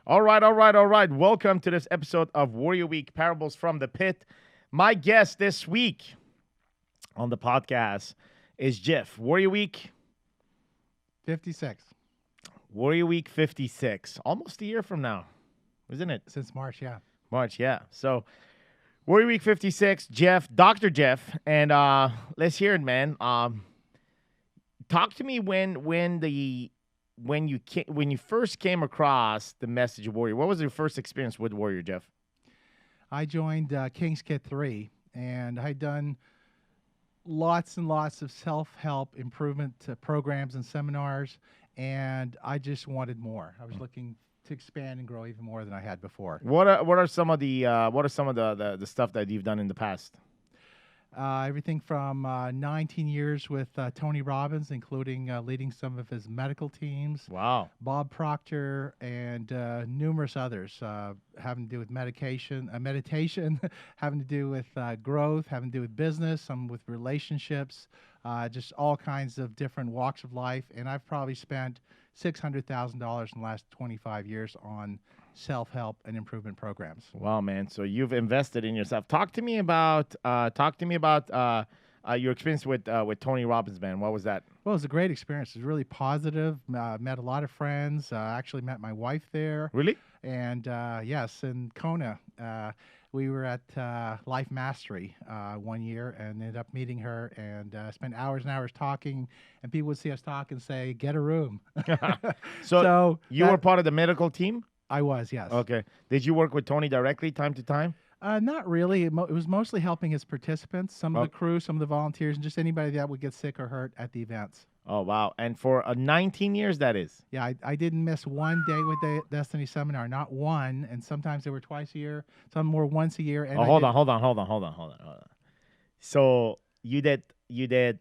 All right, all right, all right. Welcome to this episode of Warrior Week Parables from the Pit. My guest this week on the podcast is Jeff. Warrior Week 56 Warrior Week 56. Almost a year from now, isn't it? since March, yeah. March, yeah. So Warrior Week 56, Jeff, Dr. Jeff, and let's hear it, man. Talk to me when you first came across the message of Warrior. What was your first experience with Warrior, Jeff? I joined King's Kit 3, and I'd done lots and lots of self-help improvement programs and seminars, and I just wanted more. I was looking to expand and grow even more than I had before. What are some of the stuff that you've done in the past? Everything from 19 years with Tony Robbins, including leading some of his medical teams. Wow. Bob Proctor, and numerous others having to do with meditation, having to do with growth, having to do with business, some with relationships, just all kinds of different walks of life. And I've probably spent $600,000 in the last 25 years on self-help and improvement programs. Wow, man. So you've invested in yourself. Talk to me about your experience with Tony Robbins, man. What was that? Well, it was a great experience. It was really positive. Met a lot of friends. Actually met my wife there. Really? And yes, in Kona, we were at Life Mastery 1 year and ended up meeting her and spent hours and hours talking. And people would see us talk and say, "Get a room." So you were part of the medical team? I was, yes. Okay. Did you work with Tony directly time to time? Not really. It was mostly helping his participants, some of the crew, some of the volunteers, and just anybody that would get sick or hurt at the events. Oh, wow. And for 19 years, that is? Yeah, I didn't miss one day with the Destiny Seminar, not one. And sometimes they were twice a year, some more once a year. And hold on. So you did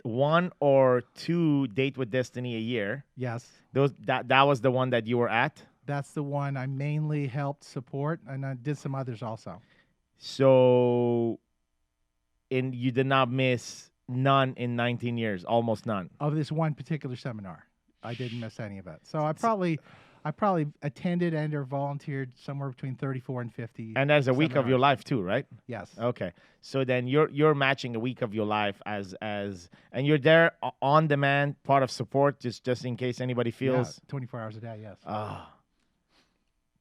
one or two Date with Destiny a year. Yes. That was the one that you were at? That's the one I mainly helped support, and I did some others also. So, you did not miss none in 19 years, almost none. Of this one particular seminar, I didn't miss any of it. So I probably attended and or volunteered somewhere between 34 and 50. And that's a week of your life too, right? Yes. Okay. So then you're matching a week of your life as and you're there on demand, part of support, just in case anybody feels 24 hours a day. Yes.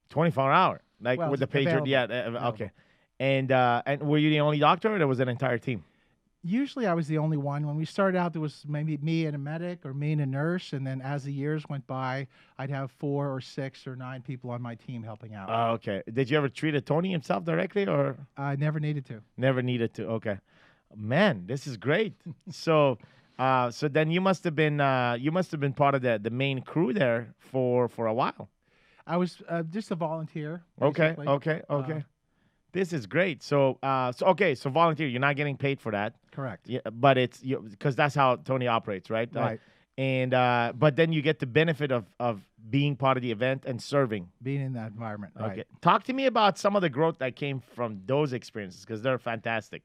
24 hour, like Well, with the pager. available. Yeah. Available. Okay. And were you the only doctor, or there was an entire team? Usually I was the only one. When we started out, there was maybe me and a medic or me and a nurse. And then as the years went by, I'd have 4 or 6 or 9 people on my team helping out. Okay. Did you ever treat a Tony himself directly, or I never needed to. never needed to? Okay. Man, this is great. So then you must have been part of the main crew there for a while. I was just a volunteer. Okay. basically. This is great. So volunteer. You're not getting paid for that. Correct. Yeah, but it's because that's how Tony operates, right? Right. And but then you get the benefit of being part of the event and serving. Being in that environment. Right. Okay. Talk to me about some of the growth that came from those experiences, because they're fantastic.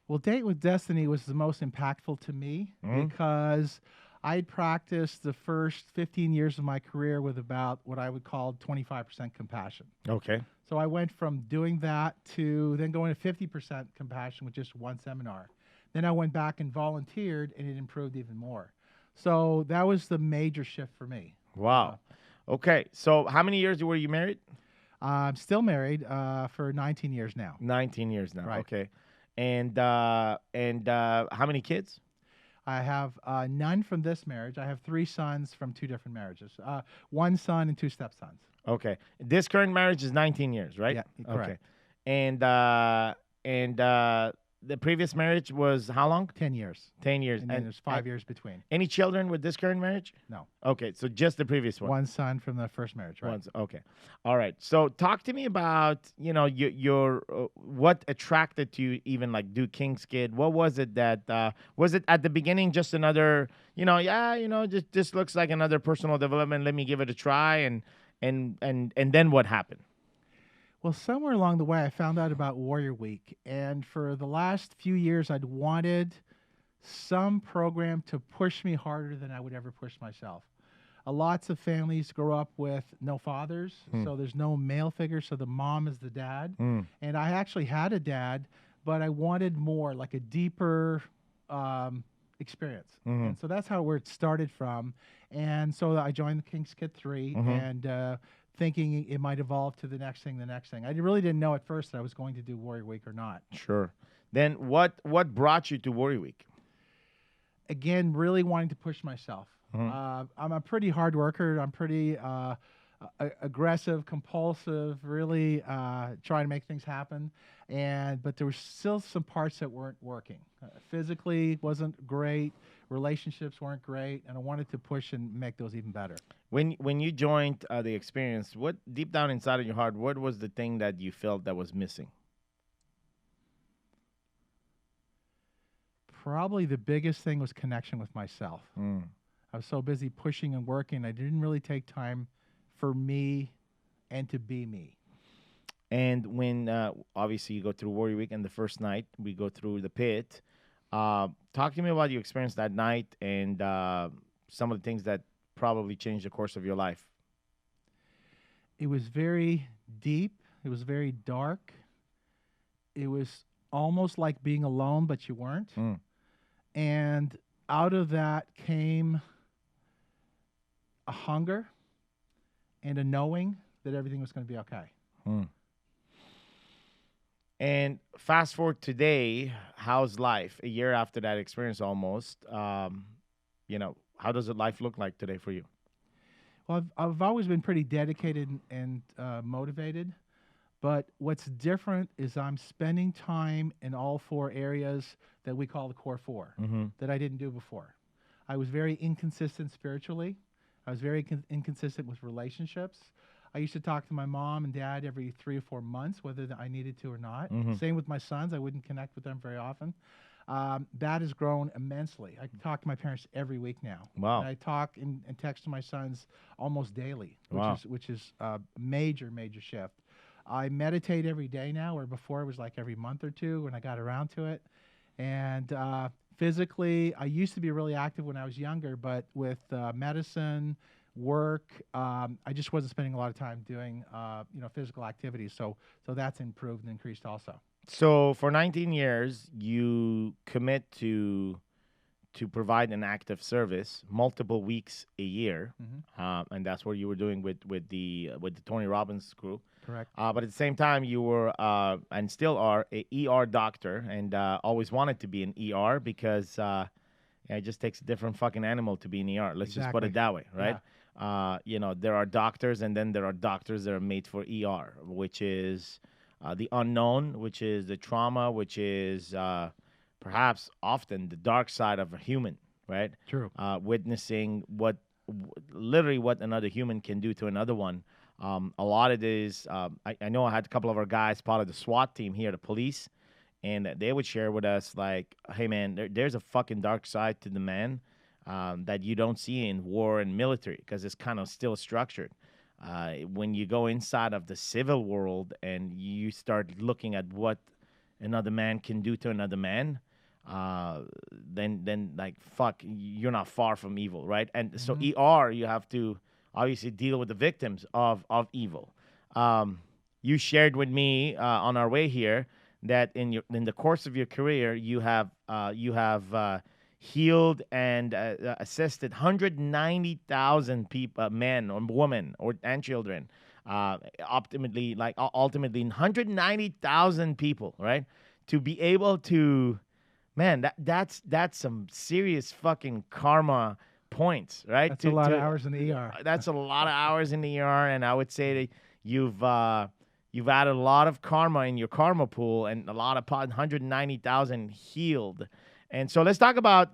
Well, Date with Destiny was the most impactful to me because I'd practiced the first 15 years of my career with about what I would call 25% compassion. Okay. So I went from doing that to then going to 50% compassion with just one seminar. Then I went back and volunteered, and it improved even more. So that was the major shift for me. Wow. Okay. So how many years were you married? I'm still married for 19 years now. 19 years now. Right. Okay. And how many kids? I have none from this marriage. I have 3 sons from 2 different marriages. 1 son and 2 stepsons. Okay. This current marriage is 19 years, right? Yeah, correct. Okay. And the previous marriage was how long? 10 years. 10 years. And then there's 5 years between. Any children with this current marriage? No. Okay. So just the previous one. 1 son from the first marriage, right? Okay. All right. So talk to me about, your what attracted you even like do King's Kid? What was it that was it at the beginning just another, just looks like another personal development. Let me give it a try, and then what happened? Well, somewhere along the way, I found out about Warrior Week. And for the last few years, I'd wanted some program to push me harder than I would ever push myself. lots of families grow up with no fathers, Mm. so there's no male figure, so the mom is the dad. Mm. And I actually had a dad, but I wanted more, like a deeper experience. Mhm. And so that's where it started from. And so I joined the King's Kid 3 Mhm. and thinking it might evolve to the next thing, the next thing. I really didn't know at first that I was going to do Warrior Week or not. Sure. Then what brought you to Warrior Week? Again, really wanting to push myself. Mhm. I'm a pretty hard worker. I'm pretty aggressive, compulsive, really trying to make things happen. But there were still some parts that weren't working. Physically wasn't great. Relationships weren't great, and I wanted to push and make those even better. When you joined the experience, what deep down inside of your heart, what was the thing that you felt that was missing? Probably the biggest thing was connection with myself. Mm. I was so busy pushing and working, I didn't really take time for me and to be me. And when obviously you go through Warrior Week, and the first night we go through the pit, talk to me about your experience that night and some of the things that probably changed the course of your life. It was very deep. It was very dark. It was almost like being alone, but you weren't. Mm. And out of that came a hunger and a knowing that everything was going to be okay. Mm. And fast forward today, how's life? A year after that experience, almost. How does life look like today for you? Well, I've always been pretty dedicated and motivated. But what's different is I'm spending time in all four areas that we call the core four Mm-hmm. that I didn't do before. I was very inconsistent spiritually. I was very inconsistent with relationships. I used to talk to my mom and dad every 3 or 4 months, whether I needed to or not. Mm-hmm. Same with my sons. I wouldn't connect with them very often. That has grown immensely. I talk to my parents every week now. Wow. And I talk and text to my sons almost daily, Wow. which is a major, major shift. I meditate every day now, where before it was like every month or two when I got around to it. And physically, I used to be really active when I was younger, but with medicine, work, I just wasn't spending a lot of time doing physical activities. So that's improved and increased also. So for 19 years, you commit to provide an active service multiple weeks a year, Mm-hmm. and that's what you were doing with the Tony Robbins crew. Correct. But at the same time, you were and still are a ER doctor, and always wanted to be an ER because it just takes a different fucking animal to be an ER. Let's just put Exactly. it that way, right? There are doctors, and then there are doctors that are made for ER, which is the unknown, which is the trauma, which is perhaps often the dark side of a human, right? True. Witnessing literally what another human can do to another one. A lot of it is, I know I had a couple of our guys part of the SWAT team here, the police, and they would share with us like, hey man, there's a fucking dark side to the man that you don't see in war and military because it's kind of still structured. When you go inside of the civil world and you start looking at what another man can do to another man, then like fuck, you're not far from evil, right? And so ER, you have to obviously deal with the victims of evil. You shared with me on our way here that in the course of your career, you have healed and assisted 190,000 people, men or women and children. Ultimately 190,000 people, right? To be able to, man, that's some serious fucking karma points, right? That's a lot of hours in the ER. That's a lot of hours in the ER, and I would say that you've added a lot of karma in your karma pool, and a lot of 190,000 healed. And so let's talk about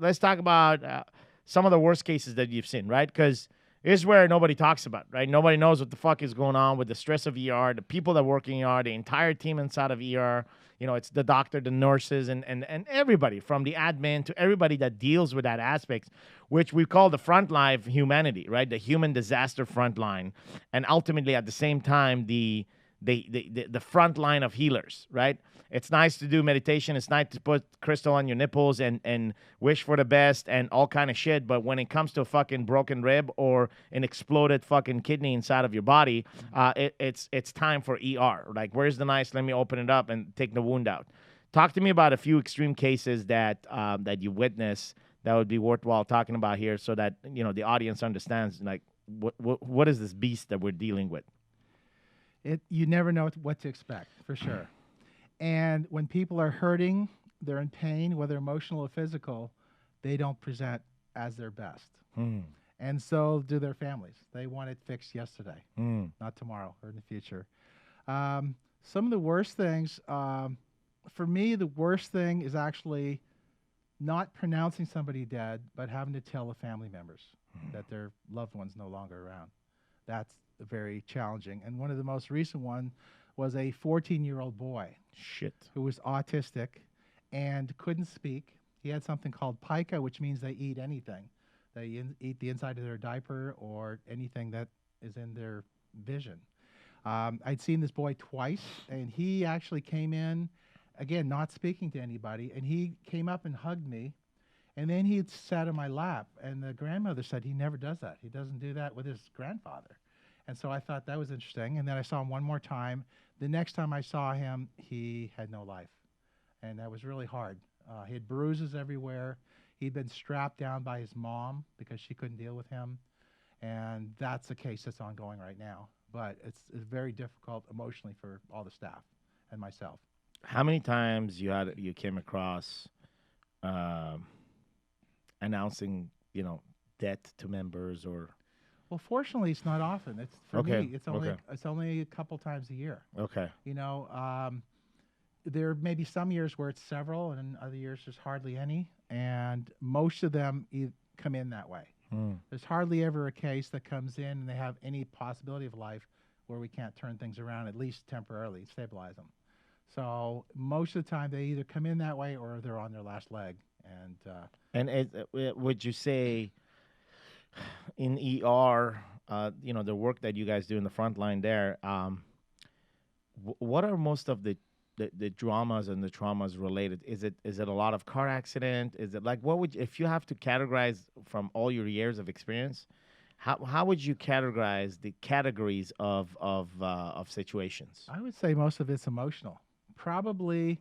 some of the worst cases that you've seen, right? Because this is where nobody talks about, right? Nobody knows what the fuck is going on with the stress of ER, the people that work in ER, the entire team inside of ER. It's the doctor, the nurses, and everybody from the admin to everybody that deals with that aspect, which we call the front line of humanity, right? The human disaster front line. And ultimately, at the same time, the the front line of healers, right? It's nice to do meditation. It's nice to put crystal on your nipples and wish for the best and all kind of shit. But when it comes to a fucking broken rib or an exploded fucking kidney inside of your body, it's time for ER. Like, where's the nice? Let me open it up and take the wound out. Talk to me about a few extreme cases that that you witness that would be worthwhile talking about here, so that the audience understands like what is this beast that we're dealing with. You never know what to expect, for sure. And when people are hurting, they're in pain, whether emotional or physical, they don't present as their best. And so do their families. They want it fixed yesterday, not tomorrow or in the future. Some of the worst things, for me, the worst thing is actually not pronouncing somebody dead, but having to tell the family members that their loved one's no longer around. That's very challenging. And one of the most recent one was a 14-year-old boy who was autistic and couldn't speak. He had something called pica, which means they eat anything. They eat the inside of their diaper or anything that is in their vision. I'd seen this boy twice, and he actually came in, again, not speaking to anybody, and he came up and hugged me, and then he sat on my lap, and the grandmother said he never does that. He doesn't do that with his grandfather. And so I thought that was interesting, and then I saw him one more time. The next time I saw him, he had no life, and that was really hard. He had bruises everywhere. He'd been strapped down by his mom because she couldn't deal with him, and that's a case that's ongoing right now. But it's very difficult emotionally for all the staff and myself. How many times you came across announcing death to members or? Well, fortunately, it's not often. It's for me. It's only a couple times a year. Okay. There may be some years where it's several, and in other years there's hardly any. And most of them come in that way. There's hardly ever a case that comes in and they have any possibility of life where we can't turn things around, at least temporarily, stabilize them. So most of the time they either come in that way or they're on their last leg. And would you say in ER, the work that you guys do in the front line there, what are most of the dramas and the traumas related? Is it a lot of car accident? Is it like, if you have to categorize from all your years of experience, how would you categorize the categories of situations? I would say most of it's emotional. Probably,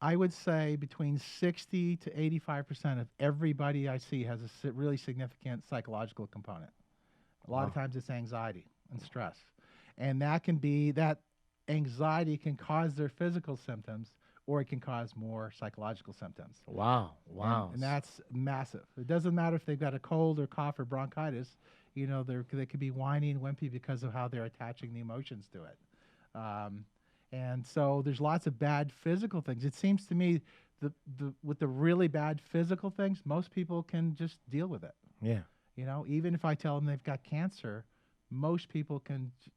I would say between 60 to 85% of everybody I see has a really significant psychological component. A lot of times it's anxiety and stress. And that anxiety can cause their physical symptoms, or it can cause more psychological symptoms. Wow. And that's massive. It doesn't matter if they've got a cold or cough or bronchitis. They could be whiny and wimpy because of how they're attaching the emotions to it. And so there's lots of bad physical things. It seems to me with the really bad physical things, most people can just deal with it. Yeah. Even if I tell them they've got cancer, most people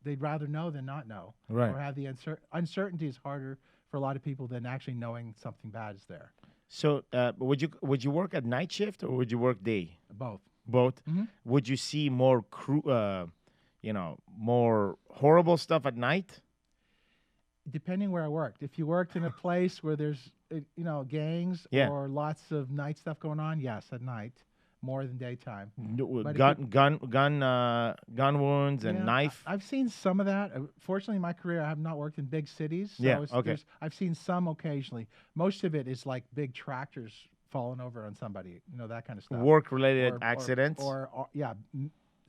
they'd rather know than not know. Right. Or have the uncertainty is harder for a lot of people than actually knowing something bad is there. So would you work at night shift or would you work day? Both. Both. Mm-hmm. Would you see more more horrible stuff at night? Depending where I worked. If you worked in a place where there's gangs or lots of night stuff going on, yes, at night. More than daytime. Gun wounds and knife. I've seen some of that. Fortunately, in my career, I have not worked in big cities. So I've seen some occasionally. Most of it is like big tractors falling over on somebody, that kind of stuff. Work-related accidents?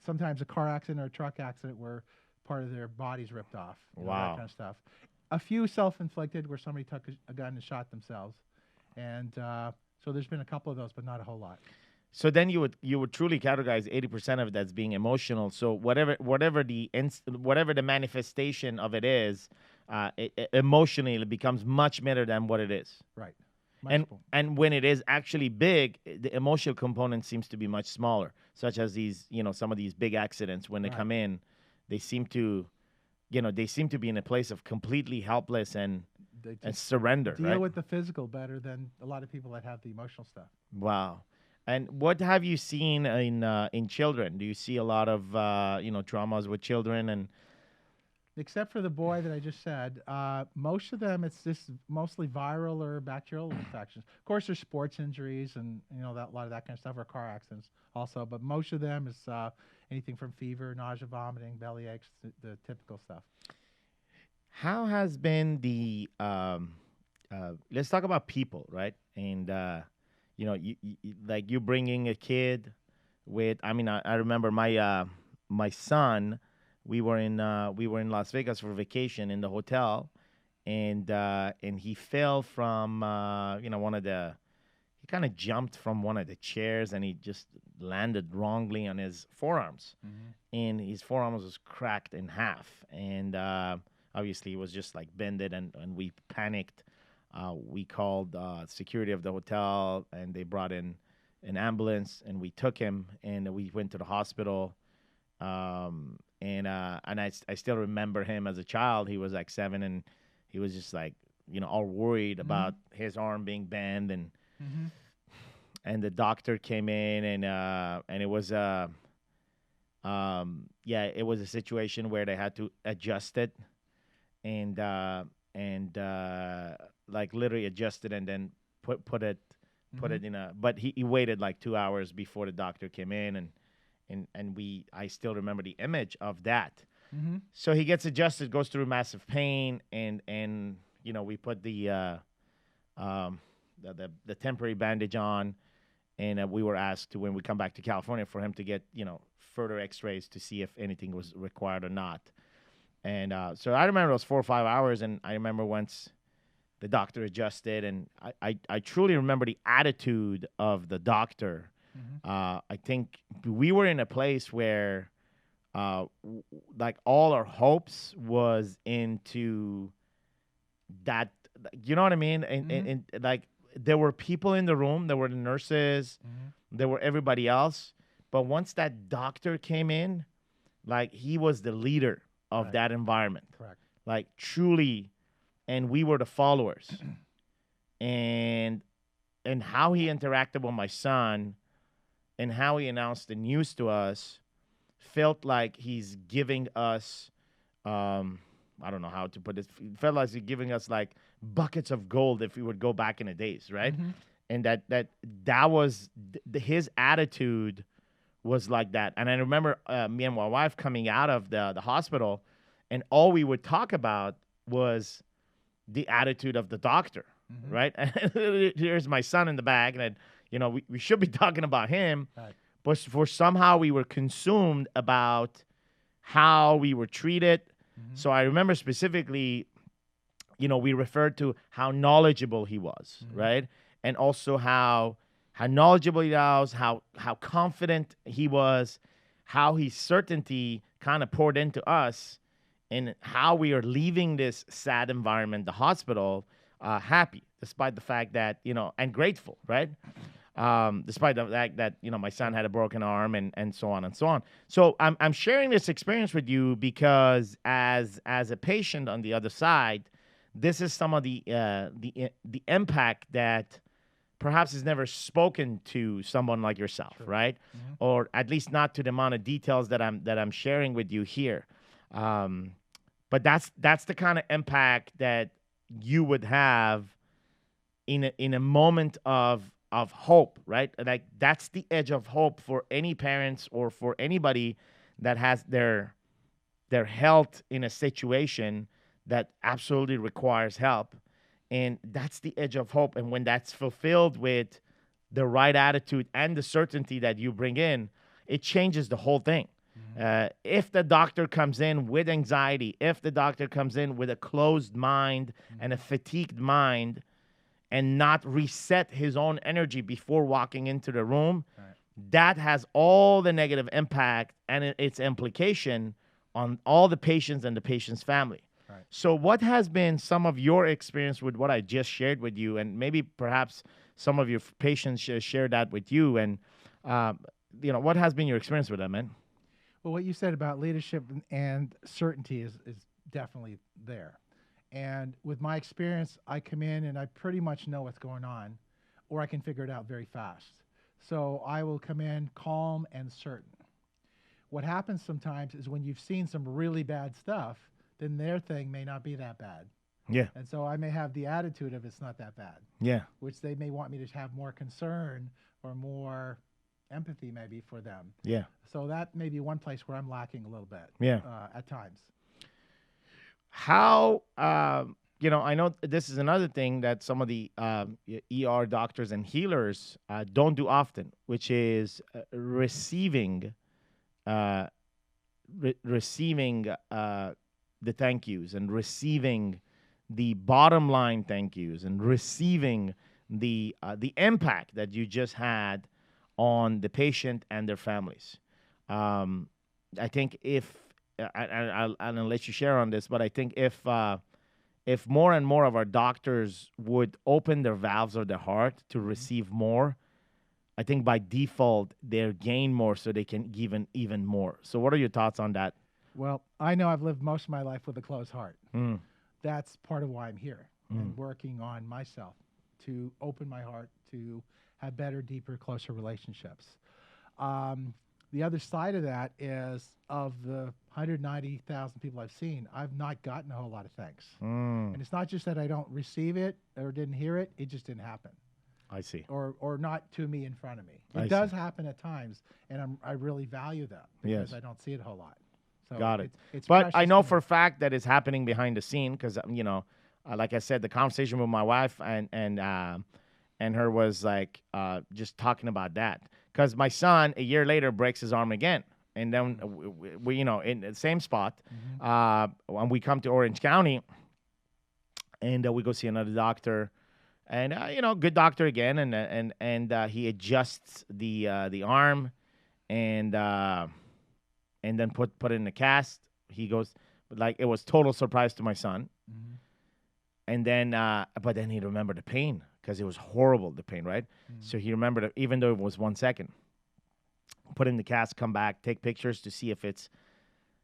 Sometimes a car accident or a truck accident where part of their body's ripped off. Wow. That kind of stuff. A few self-inflicted where somebody took a gun and shot themselves. And so there's been a couple of those, but not a whole lot. So then you would truly categorize 80% of it as being emotional. So whatever the manifestation of it is, emotionally it becomes much better than what it is. Right. And when it is actually big, the emotional component seems to be much smaller. Such as these, some of these big accidents when they come in, they seem to be in a place of completely helpless and surrender. Deal with the physical better than a lot of people that have the emotional stuff. Wow. And what have you seen in children? Do you see a lot of traumas with children? And except for the boy that I just said, most of them it's just mostly viral or bacterial infections. Of course, there's sports injuries and that a lot of that kind of stuff, or car accidents also. But most of them is anything from fever, nausea, vomiting, belly aches, the typical stuff. How has been the let's talk about people, right? And like you bringing a kid with. I mean, I remember my son. We were in Las Vegas for vacation in the hotel, and he fell from one of the. He kind of jumped from one of the chairs and he just landed wrongly on his forearms, Hmm. and his forearms was cracked in half, and obviously it was just like bended, and we panicked. We called security of the hotel, and they brought in an ambulance, and we took him, and we went to the hospital. And I still remember him as a child. He was like 7, and he was just like all worried Hmm. about his arm being bent, Hmm. and the doctor came in, and it was yeah, it was a situation where they had to adjust it, and like literally adjust it, and then put it put Hmm. it in a. But he waited like 2 hours before the doctor came in, and I still remember the image of that. Hmm. So he gets adjusted, goes through massive pain, and we put um the temporary bandage on, and we were asked to, when we come back to California, for him to get further X-rays to see if anything was required or not. And so I remember those 4 or 5 hours, and I remember once the doctor adjusted, and I truly remember the attitude of the doctor. Hmm. I think we were in a place where, like, all our hopes was into that. You know what I mean? Hmm. And like, there were people in the room, there were the nurses, Hmm. there were everybody else. But once that doctor came in, like, he was the leader of Right. that environment, Correct. like, truly. And we were the followers. And how he interacted with my son, and how he announced the news to us, felt like he's giving us, um I don't know how to put it. It felt like he's giving us like buckets of gold if we would go back in the days, right? Hmm. And that was his attitude was like that. And I remember me and my wife coming out of the hospital, and all we would talk about was the attitude of the doctor, Hmm. right? Here's my son in the back, and we should be talking about him, Right. but for somehow we were consumed about how we were treated. Hmm. So I remember specifically, we referred to how knowledgeable he was, Hmm. right? And also how knowledgeable he was, how confident he was, how his certainty kind of poured into us, and how we are leaving this sad environment, the hospital, happy, despite the fact that, and grateful, right? Despite the fact that my son Sure. had a broken arm, and so on and so on. So I'm sharing this experience with you because, as a patient on the other side, this is some of the impact that perhaps is never spoken to someone like yourself, Sure. right? Hmm. Or at least not to the amount of details that I'm sharing with you here. Um, but that's the kind of impact that you would have in a moment of hope, right? Like, that's the edge of hope for any parents or for anybody that has their health in a situation that absolutely requires help. And that's the edge of hope. And when that's fulfilled with the right attitude and the certainty that you bring in, it changes the whole thing. Hmm. If the doctor comes in with anxiety, if the doctor comes in with a closed mind and a Hmm. fatigued mind, and not reset his own energy before walking into the room, Right. that has all the negative impact and its implication on all the patients and the patient's family. Right. So, what has been some of your experience with what I just shared with you, and maybe perhaps some of your patients share that with you, and um, what has been your experience with that, man? Well, what you said about leadership and certainty is definitely there. And with my experience, I come in and I pretty much know what's going on, or I can figure it out very fast. So I will come in calm and certain. What happens sometimes is when you've seen some really bad stuff, then their thing may not be that bad. Yeah. And so I may have the attitude of it's not that bad, Yeah. which they may want me to have more concern or more empathy maybe for them. Yeah. So that may be one place where I'm lacking a little bit Yeah. at times. How, I know this is another thing that some of the ER doctors and healers don't do often, which is uh, receiving the thank yous and receiving the bottom line thank yous and receiving the impact that you just had on the patient and their families. Um, I think I'll let you share on this, but I think if more and more of our doctors would open their valves of their heart to receive more, I think by default they'll gain more so they can give even more. So what are your thoughts on that? Well, I know I've lived most of my life with a closed heart. Mm, That's part of why I'm here mm, and working on myself to open my heart to have better, deeper, closer relationships. Um, the other side of that is of the 190,000 people I've seen, I've not gotten a whole lot of thanks. mm. And it's not just that I don't receive it or didn't hear it, it just didn't happen. I see. Or not to me in front of me. I It does see. happen at times, and I really value that because Yes. I don't see it a whole lot. So Got it. It's But I precious know to for me. a fact that it's happening behind the scene because like I said, the conversation with my wife and her was like just talking about that because my son a year later breaks his arm again, and then we in the same spot, Mhm. when we come to Orange County, and we go see another doctor, and good doctor again, and he adjusts the arm, and then put it in the cast. He goes, like it was total surprise to my son. Mhm. And then, but then he remembered the pain because it was horrible, the pain, right? Mhm. So he remembered it, even though it was 1 second. Put it in the cast, come back, take pictures to see if it's,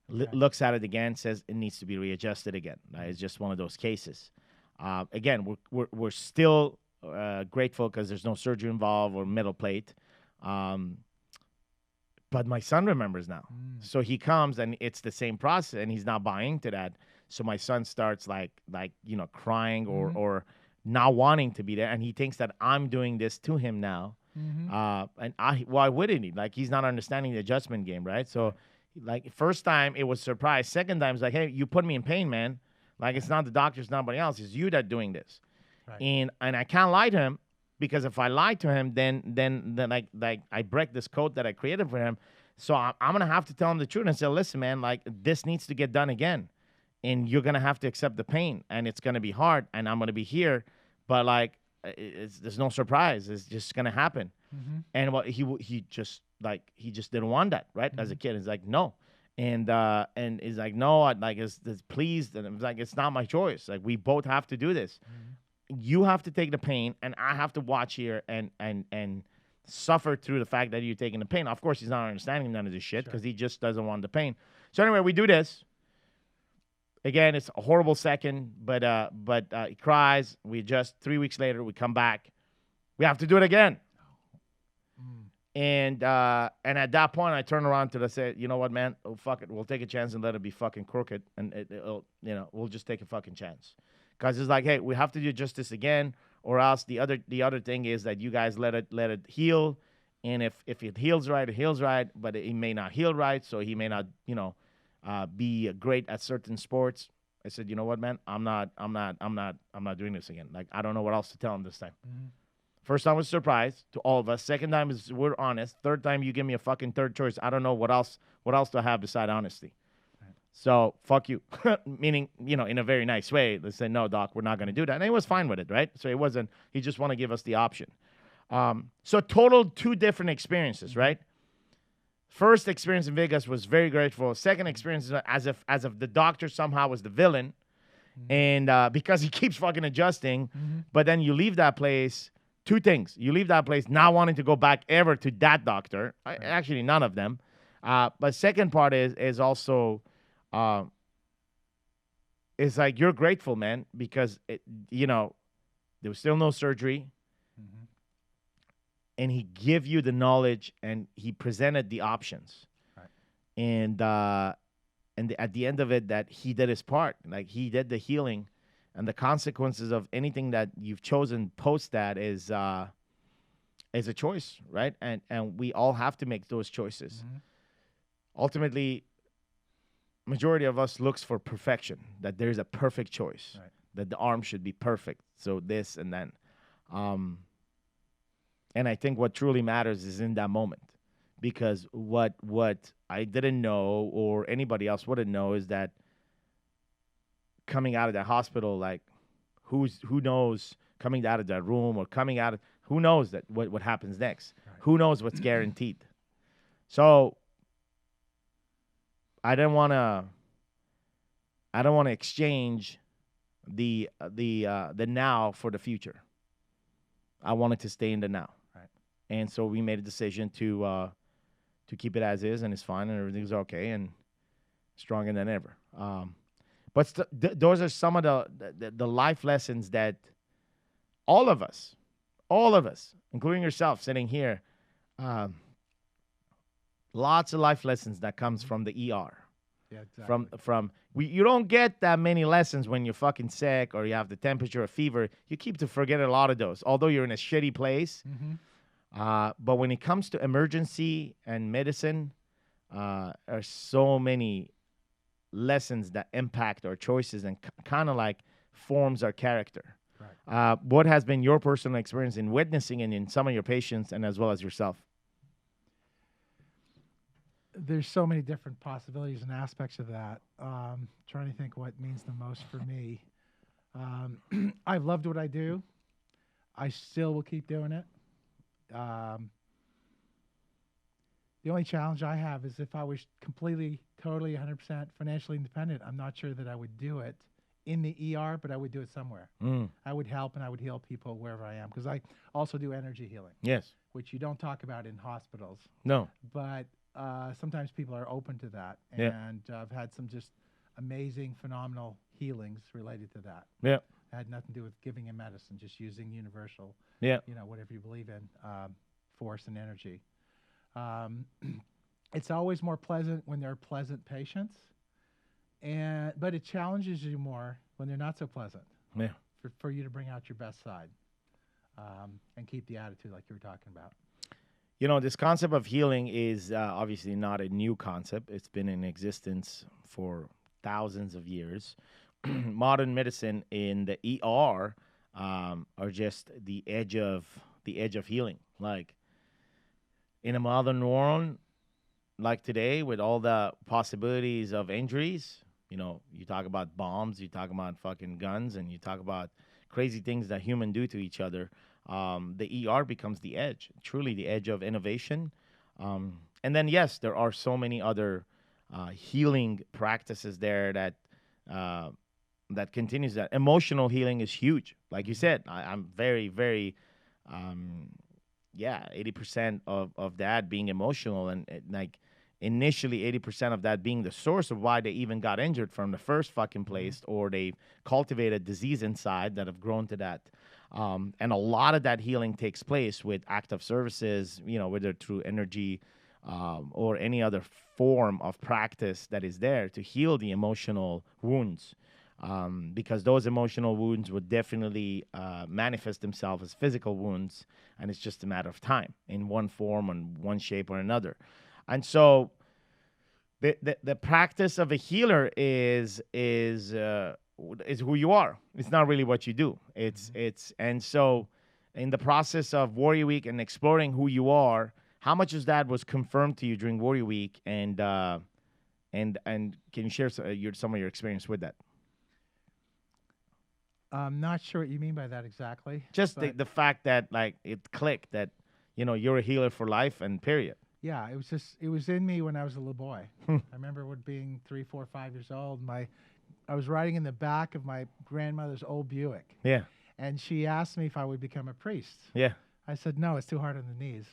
Okay. looks at it again, says it needs to be readjusted again. It's just one of those cases. Again, we're still grateful because there's no surgery involved or metal plate. Um, But my son remembers now. Mm. So he comes and it's the same process and he's not buying to that. So my son starts crying or Mhm. or not wanting to be there, and he thinks that I'm doing this to him now. Mhm. And why wouldn't he? Like he's not understanding the adjustment game, right? So like first time it was surprise. Second time it's like, hey, you put me in pain, man. Like it's not the doctor, it's nobody else. It's you that doing this. Right. And I can't lie to him because if I lie to him, then like I break this code that I created for him. So I'm gonna have to tell him the truth and say, listen, man, like this needs to get done again, and you're gonna have to accept the pain, and it's gonna be hard, and I'm gonna be here, but like there's no surprise, it's just gonna happen. Mhm. And what he just didn't want that, right? As a kid, he's like no. And he's like, no, it's pleased, and it's like it's not my choice. Like we both have to do this. Mhm. You have to take the pain, and I have to watch here and suffer through the fact that you're taking the pain. Of course, he's not understanding none of this shit Sure. because he just doesn't want the pain. So anyway, we do this. Again, it's a horrible second, but he cries. We adjust. 3 weeks later, we come back. We have to do it again. Mm. And at that point, I turn around to the say, you know what, man? Oh, fuck it. We'll take a chance and let it be fucking crooked, and we'll just take a fucking chance. Because it's like, hey, we have to do just this again, or else the other thing is that you guys let it heal, and if it heals right, it heals right, but it may not heal right, so he may not be great at certain sports. I said, you know what, man? I'm not doing this again. Like I don't know what else to tell him this time. Mhm. First time was a surprise to all of us. Second time is we're honest. Third time you give me a fucking third choice. I don't know what else do I have beside honesty. Right. So fuck you. Meaning, in a very nice way. They said, no, doc, we're not gonna do that. And he was fine with it, right? So it wasn't he just wanna give us the option. So total two different experiences, right? First experience in Vegas was very grateful. Second experience is as if the doctor somehow was the villain. And because he keeps fucking adjusting, Mhm. but then you leave that place. Two things. You leave that place not wanting to go back ever to that doctor. Actually, none of them. But second part is also, it's like you're grateful, man, because there was still no surgery, Mhm. and he gave you the knowledge, and he presented the options, Right. and and at the end of it, that he did his part. Like he did the healing, and the consequences of anything that you've chosen post that is a choice, right? And we all have to make those choices. Mm-hmm. Ultimately, majority of us looks for perfection, that there's a perfect choice, Right. that the arm should be perfect, so this and then. um and I think what truly matters is in that moment, because what I didn't know, or anybody else wouldn't know, is that coming out of the hospital, like who knows, coming out of that room or coming out of, who knows that what happens next, Right. who knows what's guaranteed. So I don't want to exchange the now for the future. I wanted to stay in the now. Right. And so we made a decision to keep it as is, and it's fine, and everything's okay, and stronger than ever. But those are some of the life lessons that all of us, including yourself, sitting here, um, lots of life lessons that comes from the ER. Yeah, exactly. You don't get that many lessons when you're fucking sick or you have the temperature or fever. You keep to forget a lot of those, although you're in a shitty place. Mm-hmm. But when it comes to emergency and medicine, there are so many lessons that impact our choices and kind of like forms our character. Right. What has been your personal experience in witnessing and in some of your patients, and as well as yourself? There's so many different possibilities and aspects of that. Trying to think what means the most for me. I've loved what I do. I still will keep doing it. The only challenge I have is if I was completely, totally, 100% financially independent, I'm not sure that I would do it in the ER, but I would do it somewhere. I would help and I would heal people wherever I am, because I also do energy healing, Yes. which you don't talk about in hospitals. No. But sometimes people are open to that, Yeah. and I've had some just amazing, phenomenal healings related to that. Yeah. It had nothing to do with giving a medicine, just using universal, Yeah. whatever you believe in, force and energy. It's always more pleasant when they're pleasant patients, but it challenges you more when they're not so pleasant. Yeah. For you to bring out your best side, and keep the attitude like you were talking about. This concept of healing is obviously not a new concept. It's been in existence for thousands of years. Modern medicine in the ER are just the edge of healing. Like in a modern world, like today, with all the possibilities of injuries, you talk about bombs, you talk about fucking guns, and you talk about crazy things that humans do to each other. The ER becomes the edge, truly the edge of innovation. And then, yes, there are so many other healing practices there that continues that. Emotional healing is huge. Like you said, I'm very, very, 80% of that being emotional, and like initially 80% of that being the source of why they even got injured from the first fucking place, or they cultivated disease inside that have grown to that. And a lot of that healing takes place with active services, whether through energy or any other form of practice that is there to heal the emotional wounds. Because those emotional wounds would definitely manifest themselves as physical wounds, and it's just a matter of time in one form, or one shape or another. And so the practice of a healer is who you are. It's not really what you do. And so in the process of Warrior Week and exploring who you are, how much of that was confirmed to you during Warrior Week, and can you share some of your experience with that? I'm not sure what you mean by that exactly. Just the fact that like it clicked that you're a healer for life, and period. Yeah, it was in me when I was a little boy. I remember being 3, 4, 5 years old. I was riding in the back of my grandmother's old Buick. Yeah. And she asked me if I would become a priest. Yeah. I said, no, it's too hard on the knees.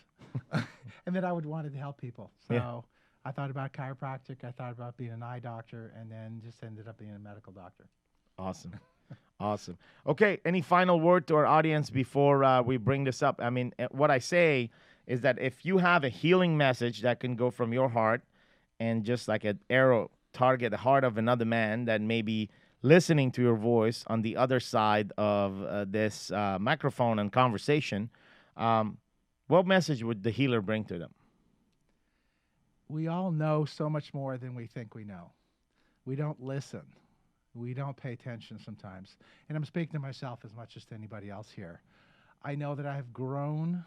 And then I wanted to help people. So I thought about chiropractic. I thought about being an eye doctor, and then just ended up being a medical doctor. Awesome. Awesome. Okay. Any final word to our audience before we bring this up? I mean, what I say is that if you have a healing message that can go from your heart and just like an arrow target the heart of another man that may be listening to your voice on the other side of this microphone and conversation, um, what message would the healer bring to them? We all know so much more than we think we know. We don't listen. We don't pay attention sometimes. And I'm speaking to myself as much as to anybody else here. I know that I have grown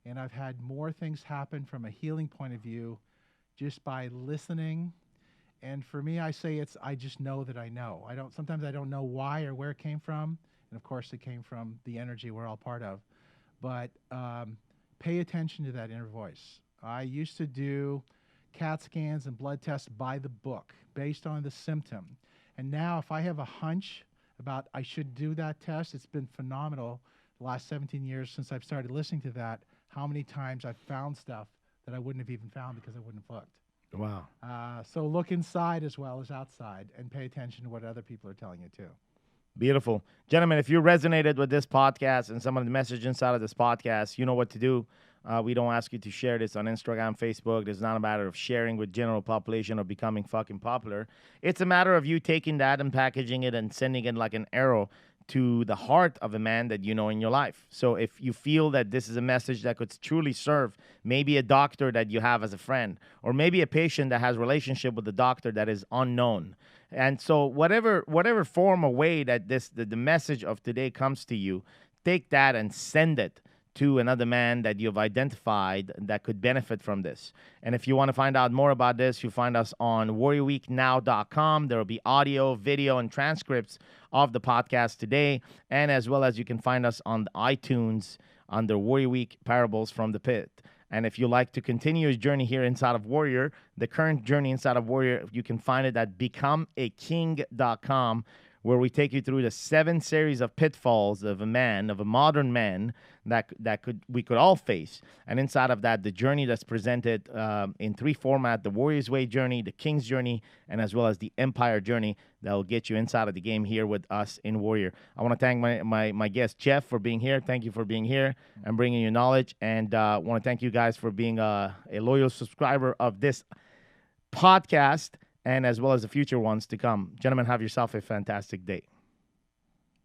and I've had more things happen from a healing point of view just by listening. And for me, I say I just know that I know. Sometimes I don't know why or where it came from. And of course, it came from the energy we're all part of. But pay attention to that inner voice. I used to do CAT scans and blood tests by the book based on the symptom. And now, if I have a hunch about I should do that test, it's been phenomenal the last 17 years since I've started listening to that, how many times I've found stuff that I wouldn't have even found because I wouldn't have looked. Wow. So look inside as well as outside and pay attention to what other people are telling you too. Beautiful. Gentlemen, if you resonated with this podcast and some of the message inside of this podcast, you know what to do. We don't ask you to share this on Instagram, Facebook. It's not a matter of sharing with general population or becoming fucking popular. It's a matter of you taking that and packaging it and sending it like an arrow to the heart of a man that you know in your life. So if you feel that this is a message that could truly serve maybe a doctor that you have as a friend, or maybe a patient that has relationship with the doctor that is unknown. And so whatever form or way that the message of today comes to you, take that and send it to another man that you've identified that could benefit from this. And if you want to find out more about this, you find us on warriorweeknow.com. There will be audio, video, and transcripts of the podcast today. And as well as you can find us on iTunes under Warrior Week Parables from the Pit. And if you like to continue your journey here inside of Warrior, the current journey inside of Warrior, you can find it at becomeaking.com, where we take you through the 7 series of pitfalls of a modern man that we could all face. And inside of that, the journey that's presented in 3 formats: the Warrior's Way journey, the King's journey, and as well as the Empire journey that will get you inside of the game here with us in Warrior. I want to thank my guest, Jeff, for being here. Thank you for being here and bringing your knowledge. And I want to thank you guys for being a loyal subscriber of this podcast, and as well as the future ones to come. Gentlemen, have yourself a fantastic day.